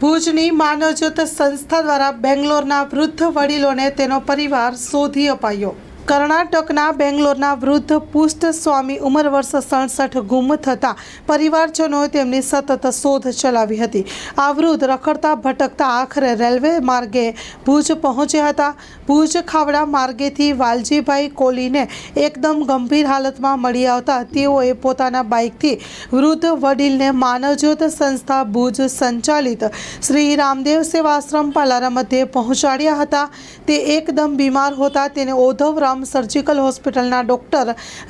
ભુજની માનવજ્યોત સંસ્થા દ્વારા બેંગ્લોરના વૃદ્ધ વડીલોને તેનો પરિવાર શોધી અપાયો। કર્ણાટકના બેંગ્લોરના વૃદ્ધ પુષ્ટ સ્વામી ઉંમર વર્ષ 67 ગુમ થતા પરિવારજનોએ તેમની સતત શોધ ચલાવી હતી। આ વૃદ્ધ રખડતા ભટકતા આખરે રેલવે માર્ગે ભુજ પહોંચ્યા હતા। ભુજ ખાવડા માર્ગેથી વાલજીભાઈ કોલીને એકદમ ગંભીર હાલતમાં મળી આવતા તેઓએ પોતાના બાઇકથી વૃદ્ધ વડીલને માનવજ્યોત સંસ્થા ભુજ સંચાલિત શ્રી રામદેવ સેવાશ્રમ પાલારા મધ્યે પહોંચાડ્યા હતા। તે એકદમ બીમાર હોતા તેને ઓધવરામ સર્જિકલ હોસ્પિટલના ડોક્ટર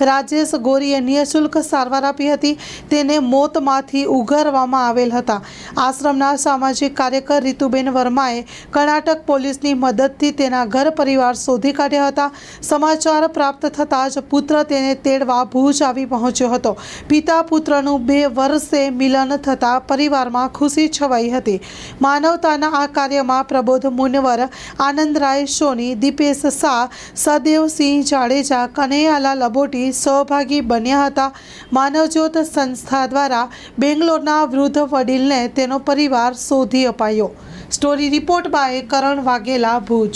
રાજેશ ગોરીએ નિઃશુલ્ક સારવાર આપી હતી। તેને મોતમાંથી ઉગારવામાં આવેલ હતા। આશ્રમના સામાજિક કાર્યકર રીતુબેન વર્માએ કર્ણાટક પોલીસની મદદથી તેના ઘર પરિવાર શોધી કાઢ્યા હતા। સમાચાર પ્રાપ્ત થતાં જ પુત્ર તેને તેડવા ભુજ આવી પહોંચ્યો હતો। પિતા પુત્રનું 2 વર્ષે મિલન થતાં પરિવારમાં ખુશી છવાઈ હતી। માનવતાના આ કાર્યમાં પ્રબોધ મુનવર, આનંદરાય સોની, દીપેશ શાહ, સદેવ સિંહ જાડેજા, કનૈયાલાલ લબોટી સહભાગી બન્યા હતા। માનવજ્યોત સંસ્થા દ્વારા બેંગ્લોરના વૃદ્ધ વડીલને તેનો પરિવાર શોધી અપાયો। સ્ટોરી રિપોર્ટ બાય કરણ વાઘેલા, ભુજ।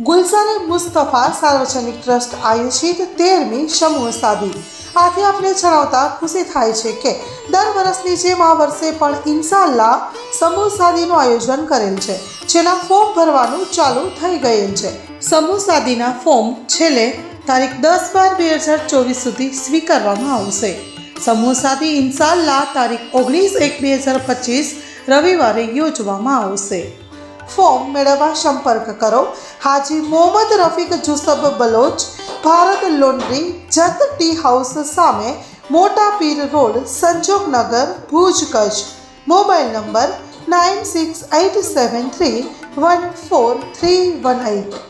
ગુલઝાર મુસ્તફા સાર્વજનિક ટ્રસ્ટ આયોજિત 13મી સમૂહ શાદી। આથી આપને જણાવતા ખુશી થાય છે કે દર વર્ષની જેમ આ વર્ષે પણ ઇન્શાઅલ્લાહ સમૂહ શાદીનું આયોજન કરેલ છે, જેના ફોર્મ ભરવાનું ચાલુ થઈ ગયેલ છે। સમૂહ શાદીના ફોર્મ છેલ્લે તારીખ 10/12/2024 સુધી સ્વીકારવામાં આવશે। સમૂહ શાદી ઇન્શાઅલ્લાહ તારીખ 19/1/2025 રવિવારે યોજવામાં આવશે। ફોર્મ મેળવવા સંપર્ક કરો Haji Mohammad Rafiq Jusab Baloch, Bharat laundry, Jat tea house સામે, Mota Pir road, Sanjognagar, Bhuj, Kutch. Mobile number 9687314318।